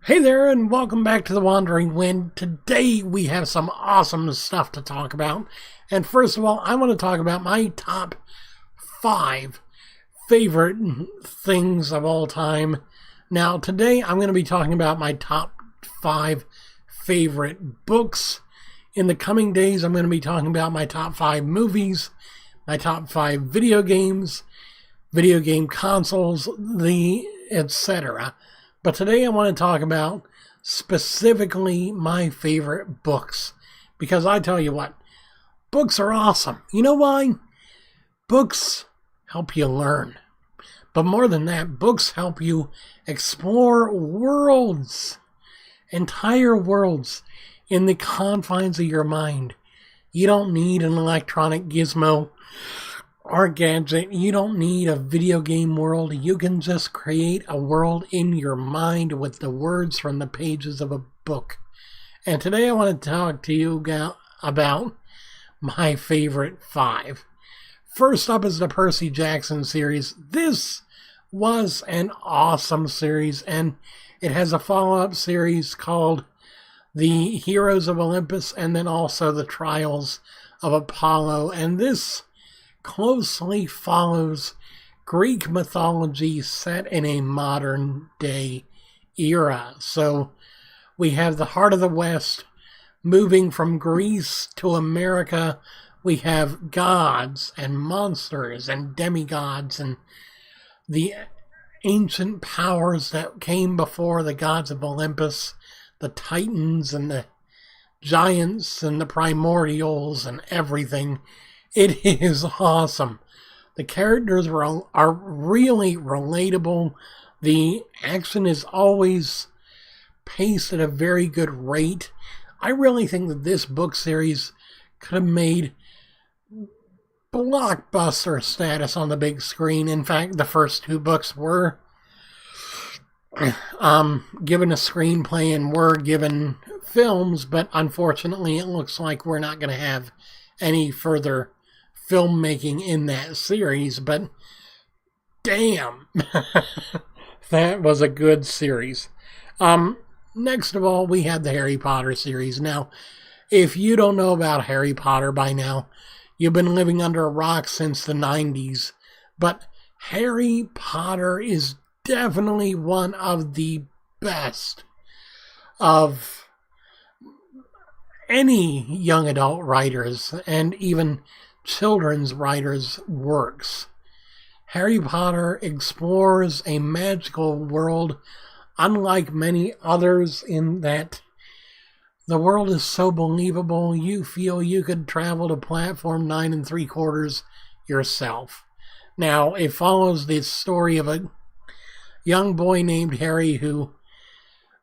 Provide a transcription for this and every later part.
Hey there, and welcome back to The Wandering Wind. Today we have some awesome stuff to talk about. And first of all, I want to talk about my top 5 favorite things of all time. Now, today I'm going to be talking about my top 5 favorite books. In the coming days, I'm going to be talking about my top 5 movies, my top 5 video games, video game consoles, etc. But today I want to talk about specifically my favorite books. Because I tell you what, books are awesome. You know why? Books help you learn. But more than that, books help you explore worlds, entire worlds, in the confines of your mind. You don't need an electronic gizmo or gadget. You don't need a video game world. You can just create a world in your mind with the words from the pages of a book. And today I want to talk to you about my favorite 5. First up is the Percy Jackson series. This was an awesome series, and it has a follow-up series called The Heroes of Olympus and then also The Trials of Apollo. And this closely follows Greek mythology set in a modern day era. So we have the heart of the West moving from Greece to America. We have gods and monsters and demigods and the ancient powers that came before the gods of Olympus, the titans and the giants and the primordials and everything. It is awesome. The characters are really relatable. The action is always paced at a very good rate. I really think that this book series could have made blockbuster status on the big screen. In fact, the first 2 books were given a screenplay and were given films, but unfortunately it looks like we're not going to have any further filmmaking in that series. But damn, that was a good series. Next of all, we had the Harry Potter series. Now, if you don't know about Harry Potter by now, you've been living under a rock since the 90s. But Harry Potter is definitely one of the best of any young adult writers and even children's writers' works. Harry Potter explores a magical world unlike many others in that the world is so believable you feel you could travel to platform 9 3/4 yourself. Now, it follows the story of a young boy named Harry who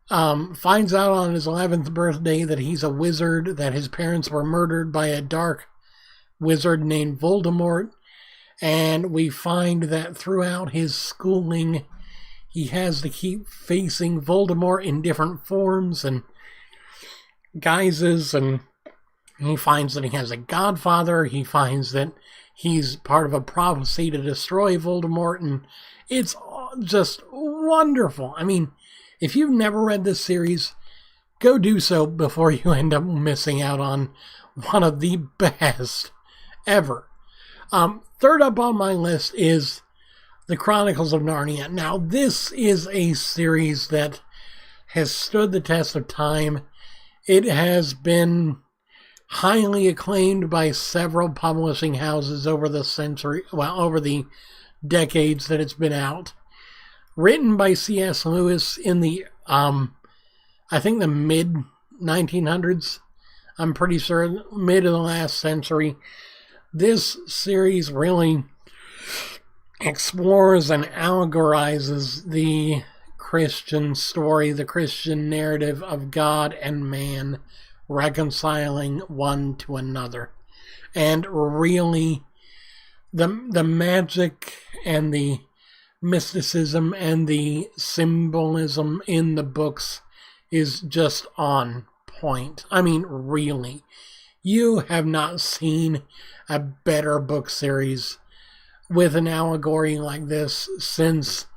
finds out on his 11th birthday that he's a wizard, that his parents were murdered by a dark wizard named Voldemort, and we find that throughout his schooling he has to keep facing Voldemort in different forms and guises, and he finds that he has a godfather. He finds that he's part of a prophecy to destroy Voldemort, and it's just wonderful. I mean, if you've never read this series, go do so before you end up missing out on one of the best ever. Third up on my list is The Chronicles of Narnia. Now, this is a series that has stood the test of time. It has been highly acclaimed by several publishing houses over the decades that it's been out. Written by C.S. Lewis in the, I think the mid-1900s. I'm pretty sure mid of the last century. This series really explores and allegorizes the Christian story, the Christian narrative of God and man reconciling one to another. And really, the magic and the mysticism and the symbolism in the books is just on point. I mean, really, you have not seen a better book series with an allegory like this since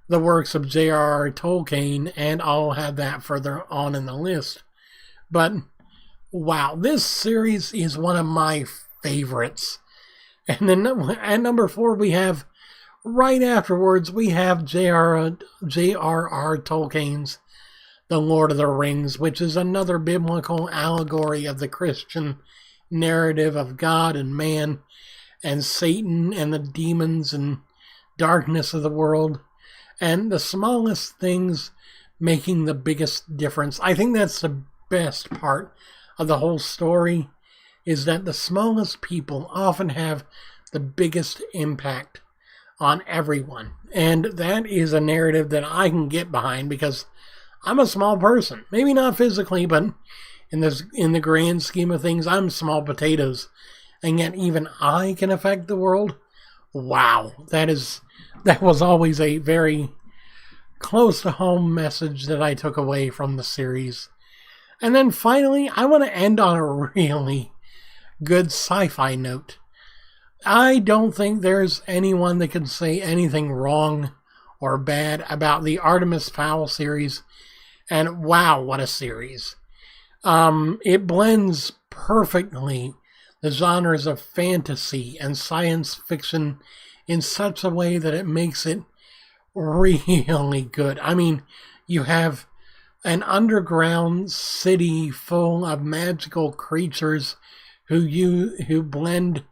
the works of J.R.R. Tolkien, and I'll have that further on in the list. But wow, this series is one of my favorites. And then at number 4, we have, right afterwards, we have J.R.R. Tolkien's The Lord of the Rings, which is another biblical allegory of the Christian narrative of God and man and Satan and the demons and darkness of the world, and the smallest things making the biggest difference. I think that's the best part of the whole story, is that the smallest people often have the biggest impact on everyone. And that is a narrative that I can get behind, because I'm a small person. Maybe not physically, but in the grand scheme of things, I'm small potatoes. And yet even I can affect the world. Wow, that was always a very close to home message that I took away from the series. And then finally, I want to end on a really good sci-fi note. I don't think there's anyone that can say anything wrong or bad about the Artemis Fowl series. And wow, what a series. It blends perfectly the genres of fantasy and science fiction in such a way that it makes it really good. I mean, you have an underground city full of magical creatures who blend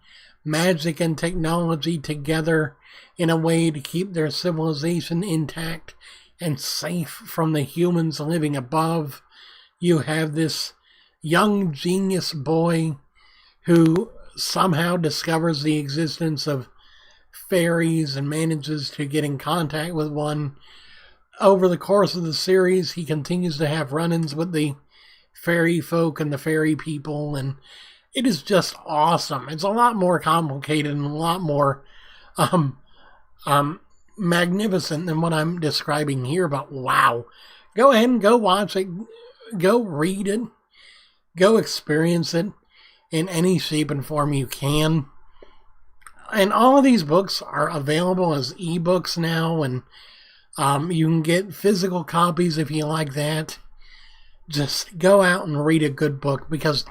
magic and technology together in a way to keep their civilization intact and safe from the humans living above. You have this young genius boy who somehow discovers the existence of fairies and manages to get in contact with one. Over the course of the series, he continues to have run-ins with the fairy folk and the fairy people, and it is just awesome. It's a lot more complicated and a lot more magnificent than what I'm describing here, but wow. Go ahead and go watch it. Go read it. Go experience it in any shape and form you can. And all of these books are available as ebooks now, and you can get physical copies if you like that. Just go out and read a good book, because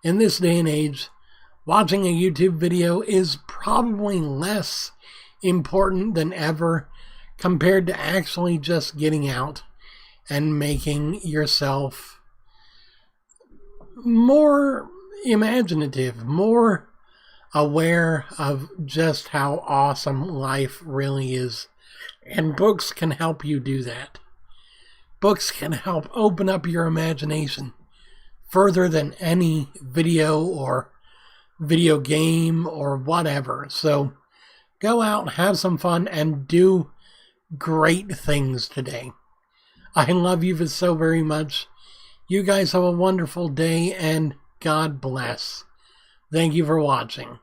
in this day and age, watching a YouTube video is probably less important than ever compared to actually just getting out and making yourself more imaginative, more aware of just how awesome life really is. And books can help you do that. Books can help open up your imagination further than any video or video game or whatever. So go out, have some fun, and do great things today. I love you so very much. You guys have a wonderful day, and God bless. Thank you for watching.